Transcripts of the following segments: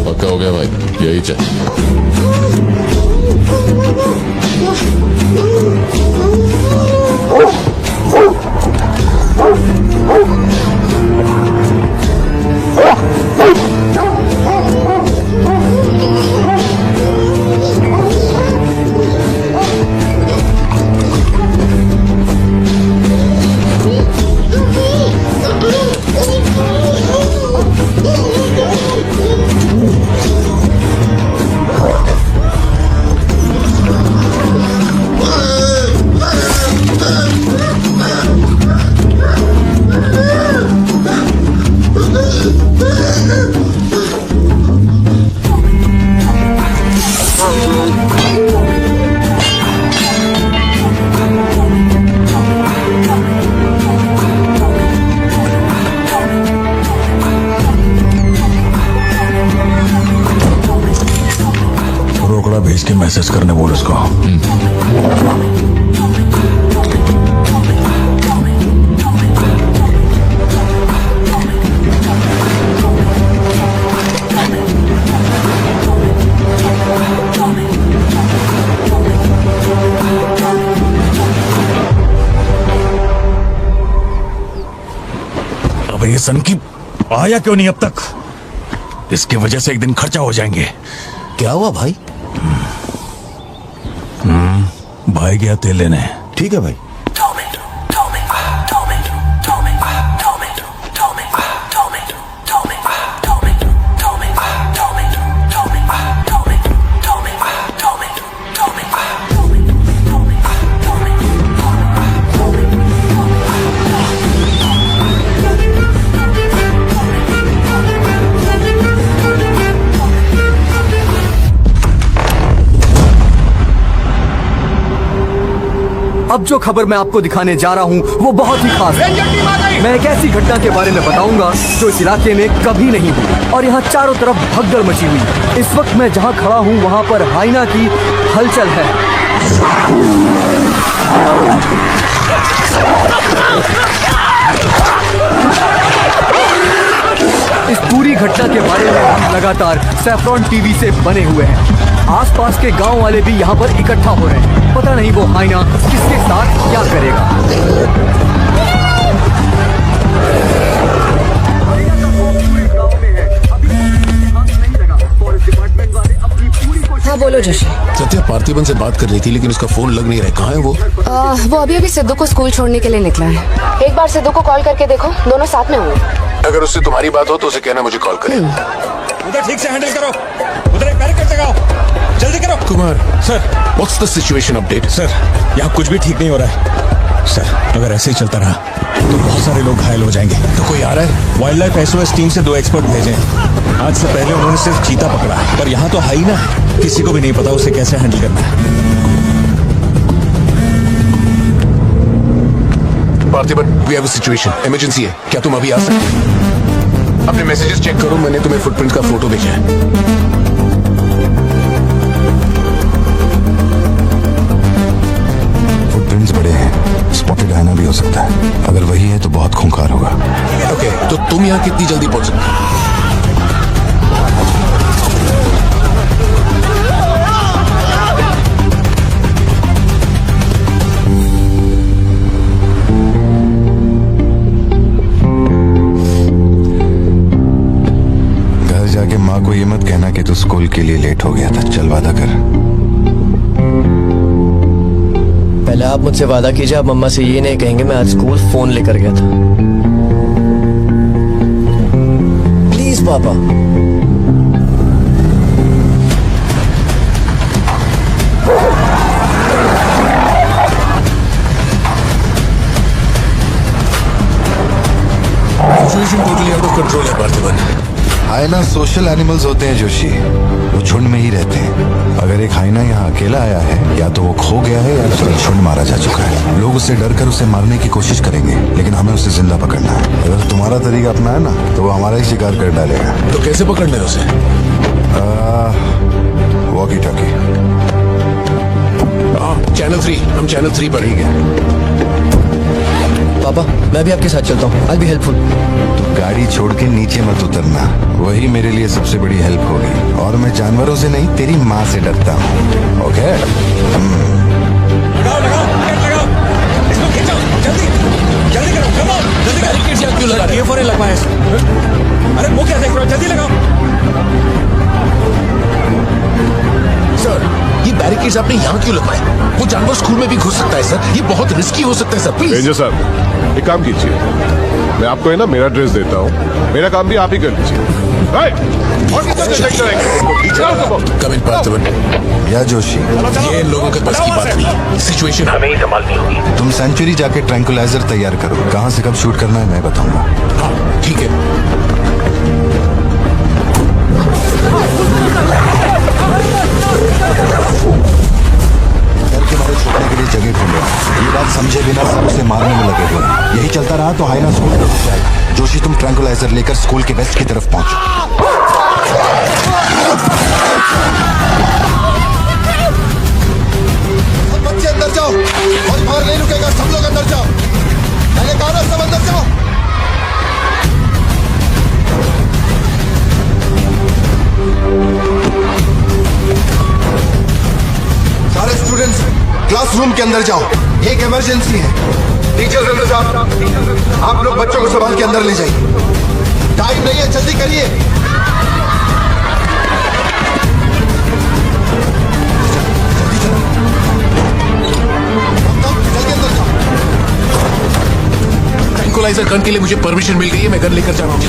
पक्का हो गया भाई, यही चाहिए। रोकड़ा भेज के मैसेज करने बोल उसको। अब ये सन की आया क्यों नहीं अब तक? इसकी वजह से एक दिन खर्चा हो जाएंगे। क्या हुआ भाई? भाई गया तेल लेने। ठीक है भाई। अब जो खबर मैं आपको दिखाने जा रहा हूँ वो बहुत ही खास है। मैं एक ऐसी घटना के बारे में बताऊंगा जो इस इलाके में कभी नहीं हुई और यहाँ चारों तरफ भगदड़ मची हुई है। इस वक्त मैं जहाँ खड़ा हूँ वहाँ पर हाइना की हलचल है। इस पूरी घटना के बारे में हम लगातार सैफरॉन टीवी से बने हुए हैं। आसपास के गांव वाले भी यहाँ पर इकट्ठा हो रहे हैं। पता नहीं वो हाइना किसके साथ क्या करेगा। हाँ बोलो जशी। सत्या पार्थिबन से बात कर रही थी लेकिन उसका फोन लग नहीं रहा है। कहाँ है वो? वो अभी सिद्धू को स्कूल छोड़ने के लिए निकला है। एक बार सिद्धू को कॉल करके देखो, दोनों साथ में होंगे। अगर उससे तुम्हारी बात हो तो उसे कहना मुझे कॉल करे। उधर ठीक से हैंडल करो, उधर एक बैरिकेड लगाओ, जल्दी करो। Kumar sir, what's the situation update? Sir यहाँ कुछ भी ठीक नहीं हो रहा है। सर अगर ऐसे ही चलता रहा तो बहुत सारे लोग घायल हो जाएंगे। तो कोई आ रहा है? वाइल्ड लाइफ SOS टीम से 2 एक्सपर्ट भेजे। आज से पहले उन्होंने सिर्फ चीता पकड़ा, पर यहाँ तो है ही ना, किसी को भी नहीं पता उसे कैसे हैंडल करना है। Parthiban, we have a situation, emergency है। क्या तुम अभी आ सकते? अपने मैसेजेस चेक करो, मैंने तुम्हें फुटप्रिंट का फोटो भेजा है। फुटप्रिंट्स बड़े हैं, स्पॉटेड हाइना भी हो सकता है। अगर वही है तो बहुत खूंखार होगा। ओके, तो तुम यहाँ कितनी जल्दी पहुंच सकते? जाके माँ को ये मत कहना कि तू स्कूल के लिए लेट हो गया था। चल वादा कर। पहले आप मुझसे वादा कीजिए, आप मम्मा से ये नहीं कहेंगे मैं आज स्कूल फोन लेकर गया था। प्लीज पापा। Situation totally out of control है पार्थिबन। हाइना सोशल एनिमल्स होते हैं जोशी, वो झुंड में ही रहते हैं। अगर एक हाइना यहाँ अकेला आया है, या तो वो खो गया है या तो झुंड मारा जा चुका है। लोग उससे डर कर उसे मारने की कोशिश करेंगे, लेकिन हमें उसे जिंदा पकड़ना है। अगर तुम्हारा तरीका अपना है ना, तो वो हमारा ही शिकार कर डालेगा। तो कैसे पकड़ना है उसे? Walkie talkie. चैनल 3, हम चैनल 3 पर। ठीक है, पापा मैं भी आपके साथ चलता हूँ। आई बी हेल्पफुल। तो गाड़ी छोड़ के नीचे मत उतरना, वही मेरे लिए सबसे बड़ी हेल्प होगी। और मैं जानवरों से नहीं, तेरी माँ से डरता हूँ। ओके? लगाओ लगाओ गेट लगाओ, इसको खींचो जल्दी जल्दी करो, कम ऑन जल्दी। बैरिकेड्स यहाँ क्यों लगा? ये फोरे लगवाए। अरे वो क्या देख रहे हो, जल्दी लगाओ। सर, ये बैरिकेड्स आपने यहाँ क्यों लगवाए? वो जानवर स्कूल में भी घुस सकता है सर, ये बहुत रिस्की हो सकता है सर, प्लीज। रेंजर साहब, एक काम कीजिए, मैं आपको है ना मेरा ड्रेस देता हूँ, मेरा काम भी आप ही कर लीजिए। और कितना चेक करेंगे? कम इन पार्थिवन। या जोशी, ये इन लोगों के बस की बात नहीं, सिचुएशन हमें ही संभालनी होगी। तुम सेंचुरी जाके ट्रैंकुलाइजर तैयार करो। कहाँ से कब शूट करना है मैं बताऊंगा। हाँ ठीक है। डर के मारे छुपने के लिए जगह ढूंढ रहा हूं। ये बात समझे बिना सब उसे मारने में लगे हुए हैं। यही चलता रहा तो हाइना स्कूल में घुस जाएगा। जोशी, तुम ट्रैंकुलाइजर लेकर स्कूल के वेस्ट की तरफ पहुंचो। बच्चे अंदर जाओ, और बाहर नहीं रुकेगा, सब लोग अंदर जाओ। मैंने कहा ना, सब अंदर जाओ। सारे स्टूडेंट्स क्लासरूम के अंदर जाओ, एक इमरजेंसी है। टीचर्स अंदर जाओ, आप लोग बच्चों को संभाल के अंदर ले जाइए। टाइम नहीं है, जल्दी करिए। जल्दी अंदर जाओ। ट्रैंकुलाइजर गन के लिए मुझे परमिशन मिल गई है, मैं गन लेकर जा रहा हूँ।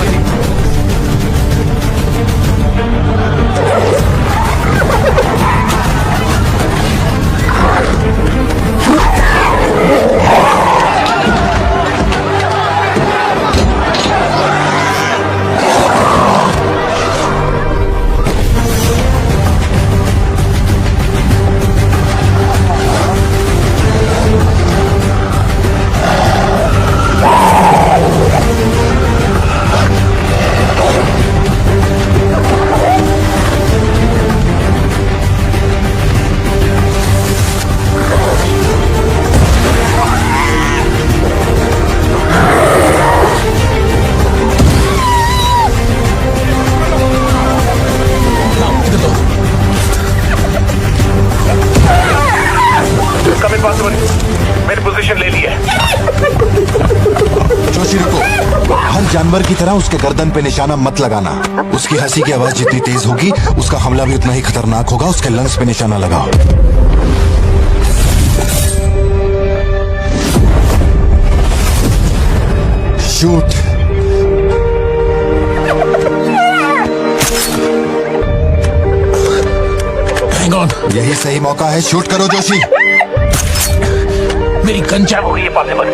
मैंने पोजीशन ले ली है। जोशी रुको, हर जानवर की तरह उसके गर्दन पे निशाना मत लगाना। उसकी हंसी की आवाज जितनी तेज होगी, उसका हमला भी उतना ही खतरनाक होगा। उसके लंग्स पे निशाना लगाओ। शूट। हैंग ऑन, यही सही मौका है, शूट करो जोशी। मेरी गन जैम हो गई है पार्थिवन।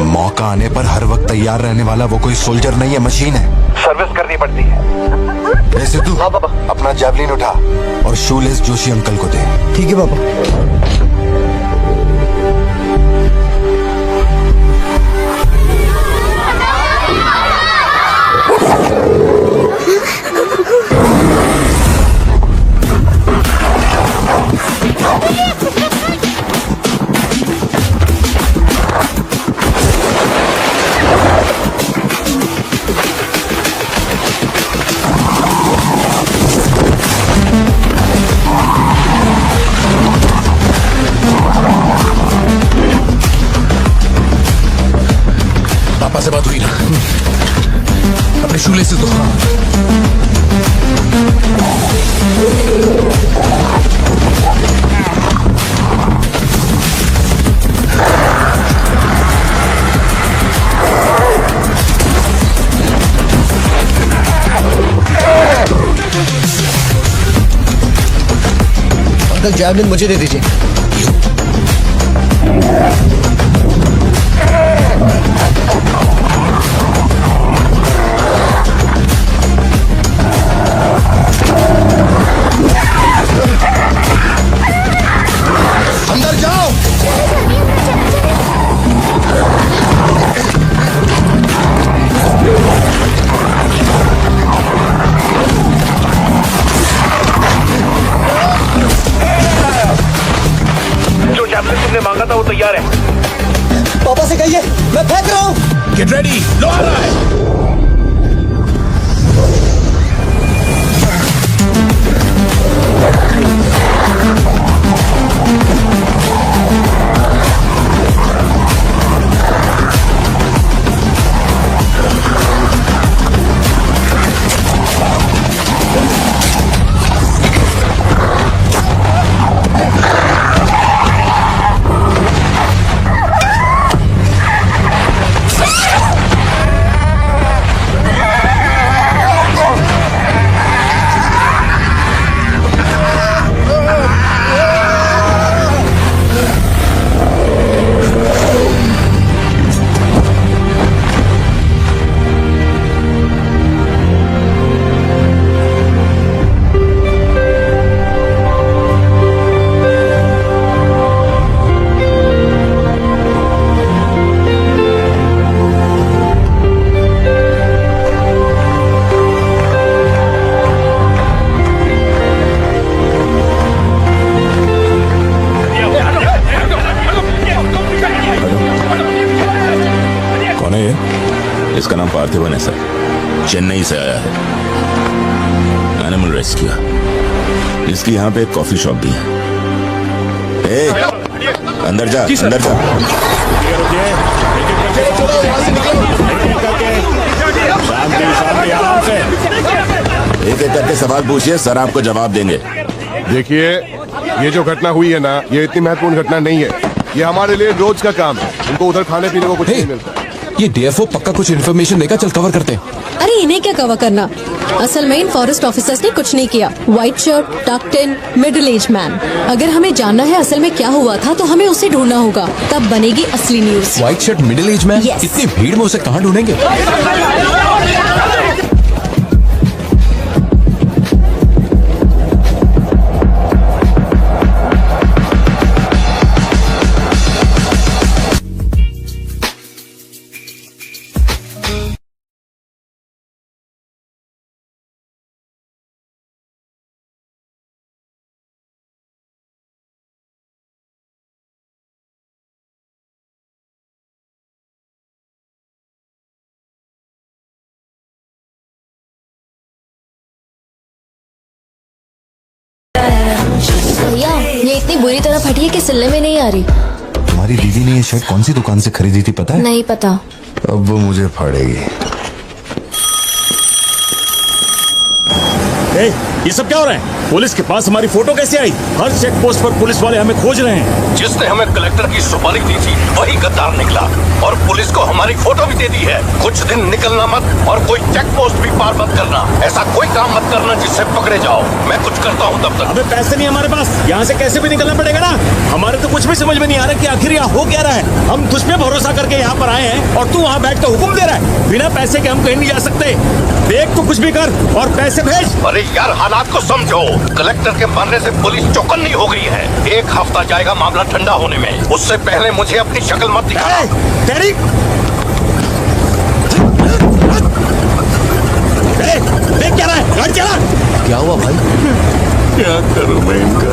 मौका आने पर हर वक्त तैयार रहने वाला वो कोई सोल्जर नहीं है, मशीन है। सर्विस करनी पड़ती है। वैसे तू अपना जैवलिन उठा और शूलेस जोशी अंकल को दे। ठीक है पापा। पापा से बात हुई ना? अपने शूले से दो। अंकल जैवलिन मुझे दे दीजिए। पार्थिवन है सर, चेन्नई से आया है, एनिमल रेस्क्यू। इसकी यहाँ पे एक कॉफी शॉप भी है। ए, अंदर जा, अंदर जा। एक एक करके सवाल पूछिए, सर आपको जवाब देंगे। देखिए, ये जो घटना हुई है ना, ये इतनी महत्वपूर्ण घटना नहीं है। ये हमारे लिए रोज का काम है। उनको उधर खाने पीने को कुछ नहीं मिलता। ये डीएफओ पक्का कुछ इन्फॉर्मेशन देगा, चल कवर करते हैं। अरे इन्हें क्या कवर करना, असल में इन फॉरेस्ट ऑफिसर्स ने कुछ नहीं किया। व्हाइट शर्ट, टक्ड इन, मिडिल एज मैन। अगर हमें जानना है असल में क्या हुआ था तो हमें उसे ढूंढना होगा, तब बनेगी असली news. White shirt, middle age man, Yes. इतनी भीड़ में उसे कहाँ ढूंढेंगे? भैया ये इतनी बुरी तरह फटी है कि सिलने में नहीं आ रही। तुम्हारी दीदी ने ये शर्ट कौन सी दुकान से खरीदी थी पता है? नहीं पता। अब वो मुझे फाड़ेगी। ये सब क्या हो रहा है? पुलिस के पास हमारी फोटो कैसे आई? हर चेक पोस्ट पर पुलिस वाले हमें खोज रहे हैं। जिसने हमें कलेक्टर की सुपारी दी थी वही गद्दार निकला और पुलिस को हमारी फोटो भी दे दी है। कुछ दिन निकलना मत और कोई चेक पोस्ट भी पार मत करना। ऐसा कोई काम मत करना जिससे पकड़े जाओ। मैं कुछ करता हूँ तब तक। अबे पैसे नहीं हमारे पास, यहाँ से कैसे भी निकलना पड़ेगा ना। हमारे तो कुछ भी समझ में नहीं आ रहा कि आखिर यहाँ हो क्या रहा है। हम तुझ पे भरोसा करके यहाँ पर आए हैं और तू वहाँ बैठ कर हुक्म दे रहा है। बिना पैसे के हम कहीं नहीं जा सकते। देख तो कुछ भी कर और पैसे भेज। अरे यार हालात को समझो। कलेक्टर के मरने से पुलिस चौकन्नी हो गई है। 1 हफ्ता जाएगा मामला ठंडा होने में। उससे पहले मुझे अपनी शक्ल मत दिखा। तेरी देख क्या रहा है? गाड़ी चला। क्या हुआ भाई? क्या करूं मैं इनका?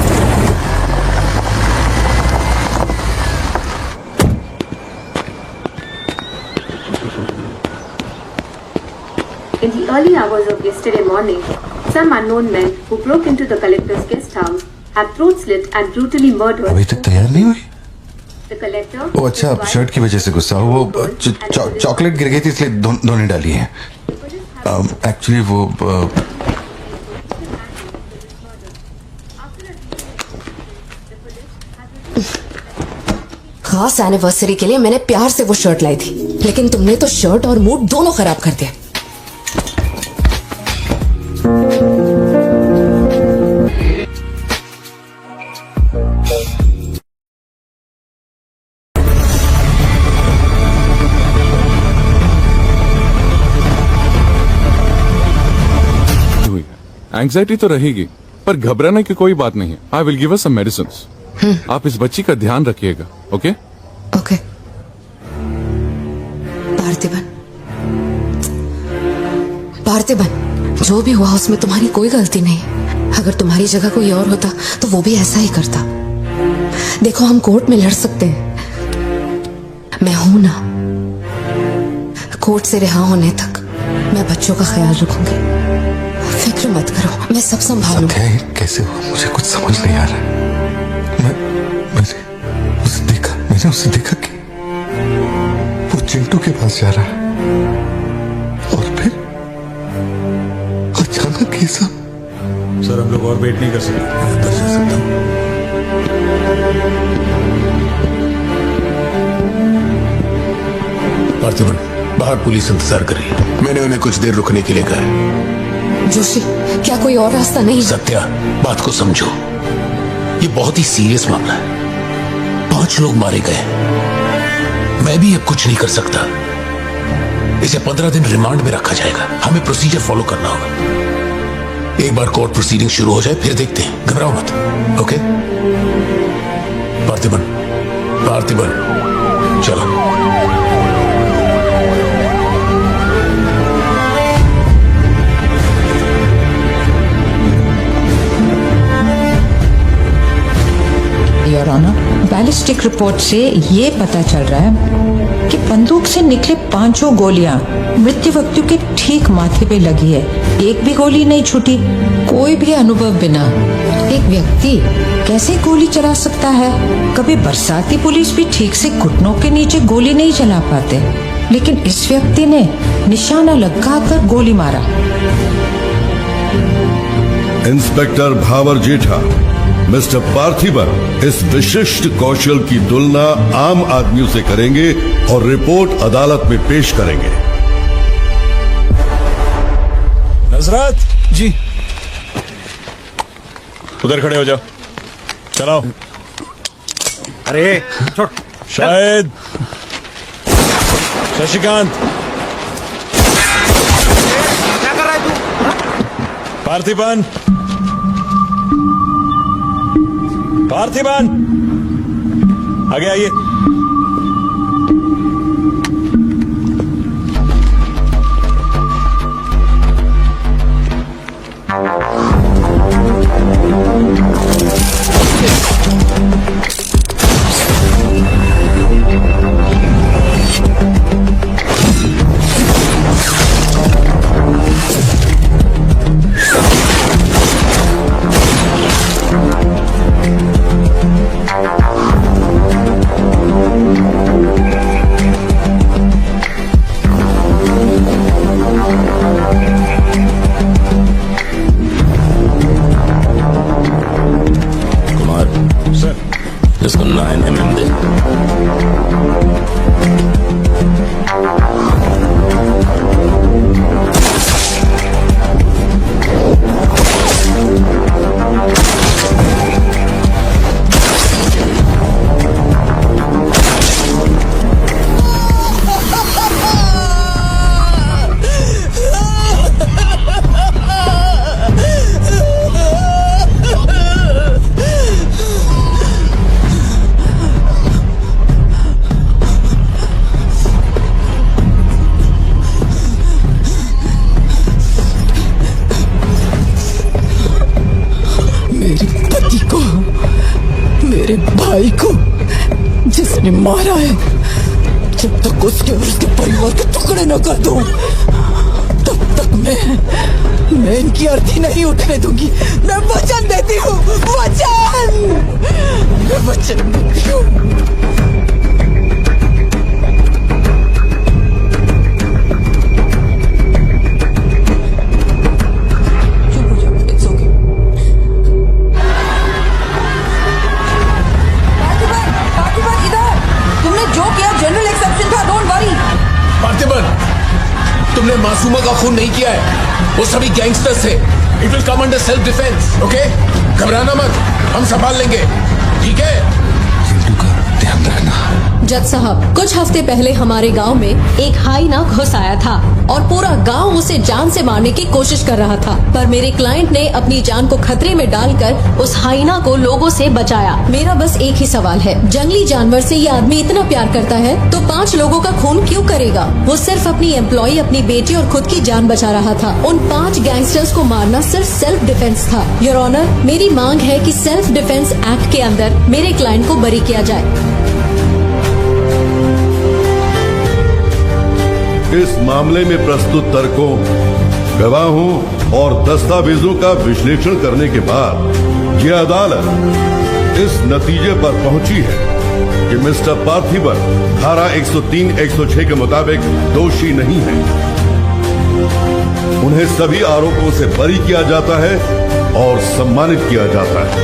In the early hours of yesterday morning, some unknown men who broke into the collector's guest house have throat slit and brutally murdered. अभी तक तैयार नहीं हुई? The collector. वो अच्छा, शर्ट की वजह से गुस्सा हो। वो चॉकलेट गिर गई थी इसलिए धोने डाली है। एक्चुअली वो खास एनिवर्सरी के लिए मैंने प्यार से वो शर्ट लाई थी, लेकिन तुमने तो शर्ट और मूड दोनों खराब कर दिया। एंग्जाइटी तो रहेगी पर घबराने की कोई बात नहीं है। I will give us some medicines. आप इस बच्ची का ध्यान रखिएगा। Okay okay. पार्थिवन, पार्थिवन, जो भी हुआ उसमें तुम्हारी कोई गलती नहीं। अगर तुम्हारी जगह कोई और होता तो वो भी ऐसा ही करता। देखो हम कोर्ट में लड़ सकते हैं, मैं हूं ना। कोर्ट से रिहा होने तक मैं बच्चों का ख्याल रखूंगी। फिक्र मत करो, मैं सब संभालूंगा। कैसे हुआ मुझे कुछ समझ नहीं आ रहा। मैंने उसे देखा कि वो चिंटू के पास जा रहा है और फिर अचानक ये सब। सर हम लोग और वेट नहीं कर सकते। अंदर जा सकता हूँ? पार्थिवन, बाहर पुलिस इंतजार कर रही है। मैंने उन्हें कुछ देर रुकने के लिए कहा है। जोशी, क्या कोई और रास्ता नहीं? सत्या, बात को समझो। ये बहुत ही सीरियस मामला है। 5 लोग मारे गए। मैं भी अब कुछ नहीं कर सकता। इसे 15 दिन रिमांड में रखा जाएगा। हमें प्रोसीजर फॉलो करना होगा। एक बार कोर्ट प्रोसीडिंग शुरू हो जाए फिर देखते हैं। घबराओ मत। ओके पार्थिवन, पार्थिवन चलो। योर ऑनर, बैलिस्टिक रिपोर्ट से ये पता चल रहा है कि बंदूक से निकले 5 गोलियां मृत्यु व्यक्ति के ठीक माथे पे लगी है। एक भी गोली नहीं छूटी। कोई भी अनुभव बिना एक व्यक्ति कैसे गोली चला सकता है? कभी बरसाती पुलिस भी ठीक से घुटनों के नीचे गोली नहीं चला पाते, लेकिन इस व्यक्ति ने निशाना लगाकर गोली मारा। इंस्पेक्टर भावर जेठा, मिस्टर पार्थिबन इस विशिष्ट कौशल की तुलना आम आदमियों से करेंगे और रिपोर्ट अदालत में पेश करेंगे। नजरत जी, उधर खड़े हो जाओ। चलाओ। अरे छोड़। शायद शशिकांत, क्या कर रहा है तू? पार्थिबन, पार्थिबन, आगे आइए। इसको 9 mm दे। मेरे भाई को जिसने मारा है, जब तक उसके और उसके परिवार के टुकड़े न कर दूं, तब तक मैं इनकी अर्थी नहीं उठने दूंगी। मैं वचन देती हूँ, मैं वचन देती हूँ। तुमने मासूमा का खून नहीं किया है, वो सभी गैंगस्टर्स थे। It will come under self defence. Okay, घबराना मत, हम संभाल लेंगे, ठीक है? ध्यान रखना। जज साहब, कुछ हफ्ते पहले हमारे गांव में एक हाइना घुस आया था और पूरा गांव उसे जान से मारने की कोशिश कर रहा था, पर मेरे क्लाइंट ने अपनी जान को खतरे में डालकर उस हाइना को लोगों से बचाया। मेरा बस एक ही सवाल है, जंगली जानवर से ये आदमी इतना प्यार करता है तो 5 लोगों का खून क्यों करेगा? वो सिर्फ अपनी एम्प्लॉय, अपनी बेटी और खुद की जान बचा रहा था। उन 5 गैंगस्टर्स को मारना सिर्फ सेल्फ डिफेंस था। योर ऑनर, मेरी मांग है कि सेल्फ डिफेंस एक्ट के अंदर मेरे क्लाइंट को बरी किया जाए। इस मामले में प्रस्तुत तर्कों, गवाहों और दस्तावेजों का विश्लेषण करने के बाद यह अदालत इस नतीजे पर पहुंची है कि मिस्टर पार्थिबन धारा 103-106 के मुताबिक दोषी नहीं है। उन्हें सभी आरोपों से बरी किया जाता है और सम्मानित किया जाता है।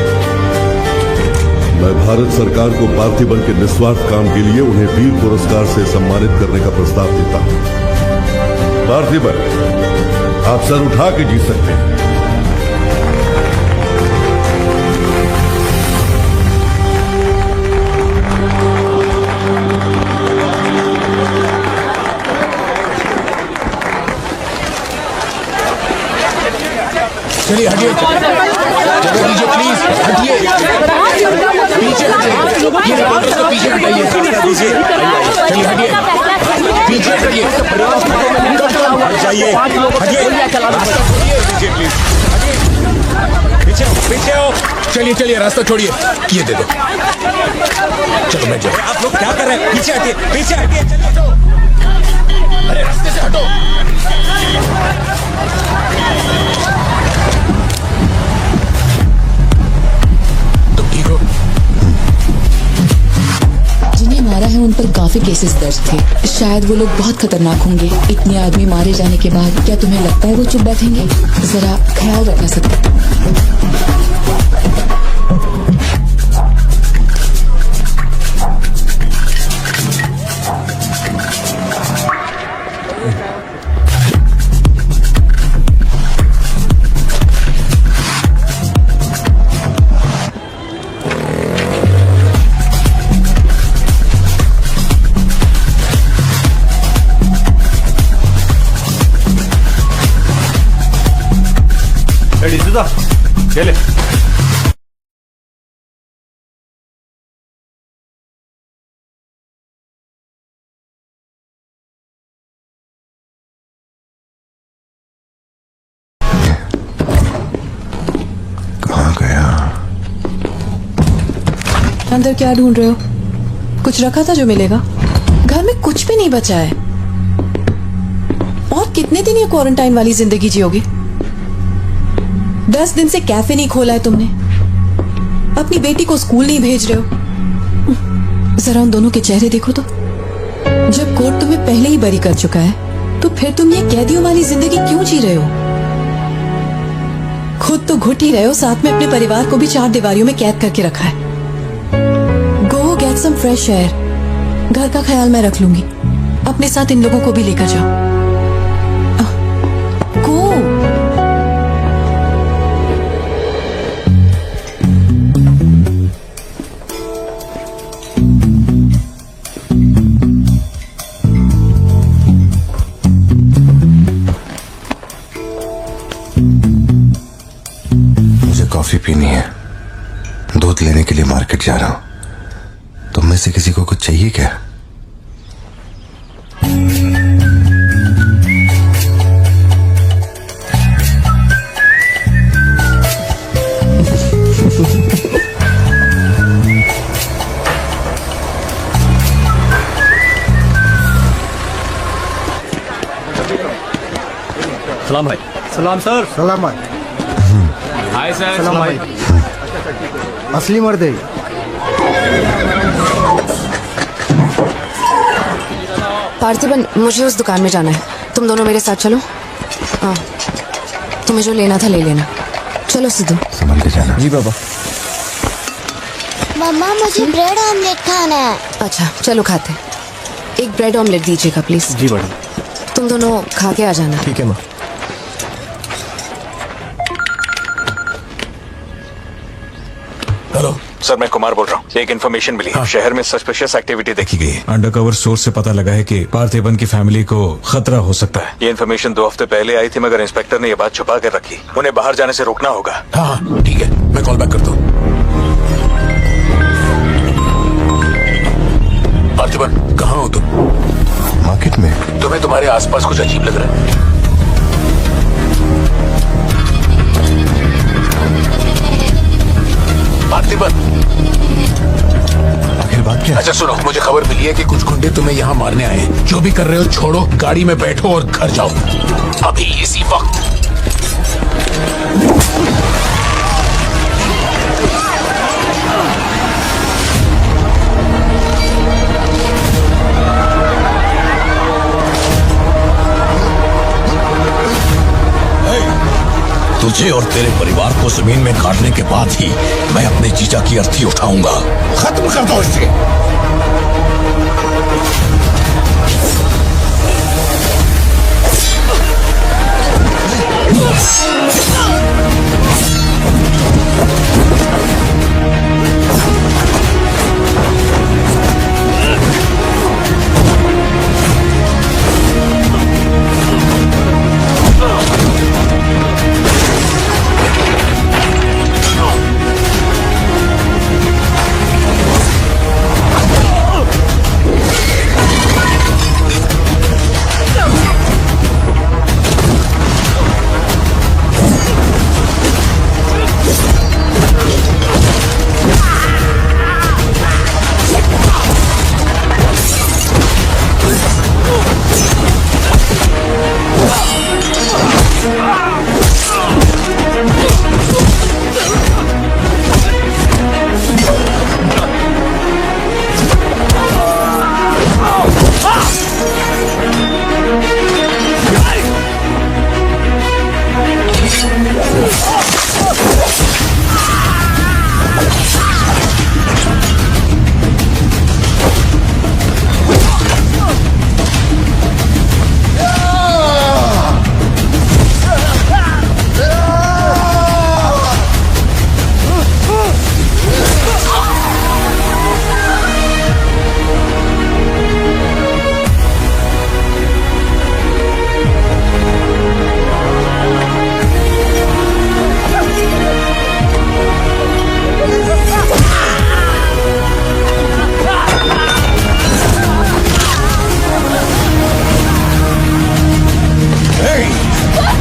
मैं भारत सरकार को पार्थिबन के निस्वार्थ काम के लिए उन्हें वीर पुरस्कार से सम्मानित करने का प्रस्ताव देता हूं। पार्थिबन, आप सर उठा के जी सकते हैं। चलिए हटिए, जगह दीजिए प्लीज, हटिए, पीछे हटिए, ये रिपोर्टर्स को पीछे हटाइए, चलिए हटिए, पीछे हटिए, जाइए, हटिए, प्लीज। पीछे हो। चलिए चलिए, रास्ता छोड़िए, ये दे दो। चलो बैठ जाओ। आप लोग क्या कर रहे हैं? पीछे हटिए, पीछे हटिए, चलिए। अरे रास्ते से हटो। तुम ठीक हो? जिन्हें मारा है उन पर काफी केसेस दर्ज थे। शायद वो लोग बहुत खतरनाक होंगे। इतने आदमी मारे जाने के बाद क्या तुम्हें लगता है वो चुप बैठेंगे? जरा ख्याल रखना सकते। चले। कहाँ गया? अंदर क्या ढूंढ रहे हो? कुछ रखा था जो मिलेगा? घर में कुछ भी नहीं बचा है। और कितने दिन ये क्वारंटाइन वाली जिंदगी जियोगी? 10 दिन से कैफे नहीं खोला है तुमने। अपनी बेटी को स्कूल नहीं भेज रहे हो। जरा उन दोनों के चेहरे देखो तो। जब कोर्ट तुम्हें पहले ही बरी कर चुका है तो फिर तुम ये कैदियों वाली जिंदगी क्यों जी रहे हो? खुद तो घुट ही रहे हो, साथ में अपने परिवार को भी 4 दीवारियों में कैद करके रखा है। Go get some fresh air. घर का ख्याल मैं रख लूंगी। अपने साथ इन लोगों को भी लेकर जाओ। गो। कॉफी पीनी है, दूध लेने के लिए मार्केट जा रहा हूं। तुम में से किसी को कुछ चाहिए क्या? सलाम भाई। सलाम सर। सलाम भाई। Hi sir. सलाम भाई। असली मर्द है। पार्थिबन, मुझे उस दुकान में जाना है। तुम दोनों मेरे साथ चलो। हाँ, तुम्हें जो लेना था ले लेना। चलो सिद्धू। संभल के जाना। जी बाबा। मम्मा मुझे ब्रेड ऑमलेट खाना है। अच्छा चलो खाते। एक ब्रेड ऑमलेट दीजिएगा प्लीज। जी मैडम। तुम दोनों खा के आ जाना। ठीक है माँ। हेलो सर, मैं कुमार बोल रहा हूँ। एक इन्फॉर्मेशन मिली है। शहर में सस्पिशियस एक्टिविटी देखी गई है। अंडरकवर सोर्स से पता लगा है कि पार्थिबन की फैमिली को खतरा हो सकता है। ये इन्फॉर्मेशन 2 हफ्ते पहले आई थी, मगर इंस्पेक्टर ने ये बात छुपा कर रखी। उन्हें बाहर जाने से रोकना होगा। हाँ ठीक है, मैं कॉल बैक करता हूँ। पार्थिबन, कहाँ हो तुम? मार्केट में। तुम्हें तुम्हारे आसपास कुछ अजीब लग रहा है? पार्थिबन, आखिर बात क्या? अच्छा सुनो, मुझे खबर मिली है कि कुछ गुंडे तुम्हें यहाँ मारने आए हैं। जो भी कर रहे हो छोड़ो, गाड़ी में बैठो और घर जाओ अभी इसी वक्त। तुझे और तेरे परिवार को जमीन में गाड़ने के बाद ही मैं अपने जीजा की अर्थी उठाऊंगा। खत्म कर दो इसे।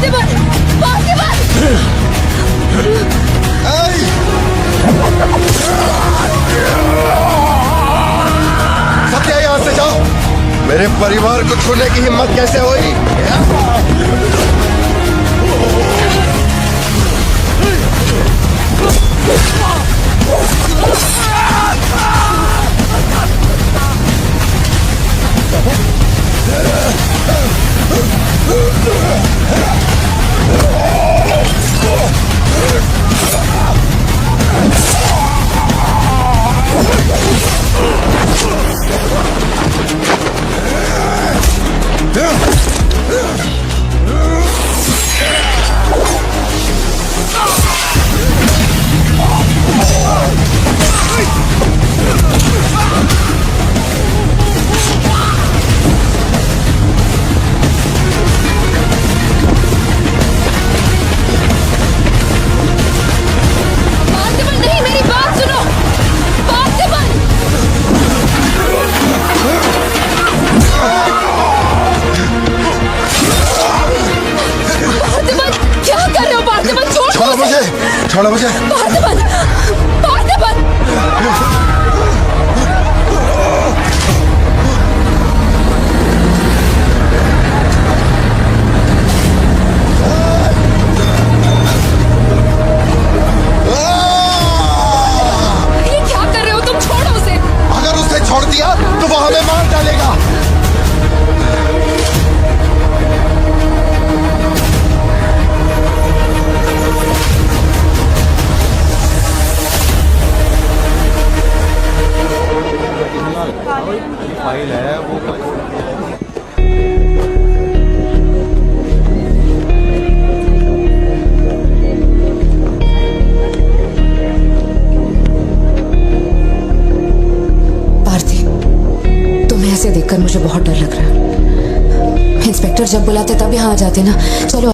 पार्थिबन! पार्थिबन! सत्या, यहाँ से जाओ। मेरे परिवार को छूने की हिम्मत कैसे हुई? पार्थिबन नहीं, मेरी बात सुनो! पार्थिबन! पार्थिबन, क्या कर रहे हो पार्थिबन? छोड़ो मुझे! छोड़ो मुझे! पार्थिबन! पार्थिबन! ये क्या कर रहे हो तुम? छोड़ो उसे! अगर उसे छोड़ दिया तो वो हमें मार डालेगा। फाइल है वो पार्थिव, तुम्हें ऐसे देखकर मुझे बहुत डर लग रहा है। इंस्पेक्टर जब बुलाते तब यहाँ आ जाते ना। चलो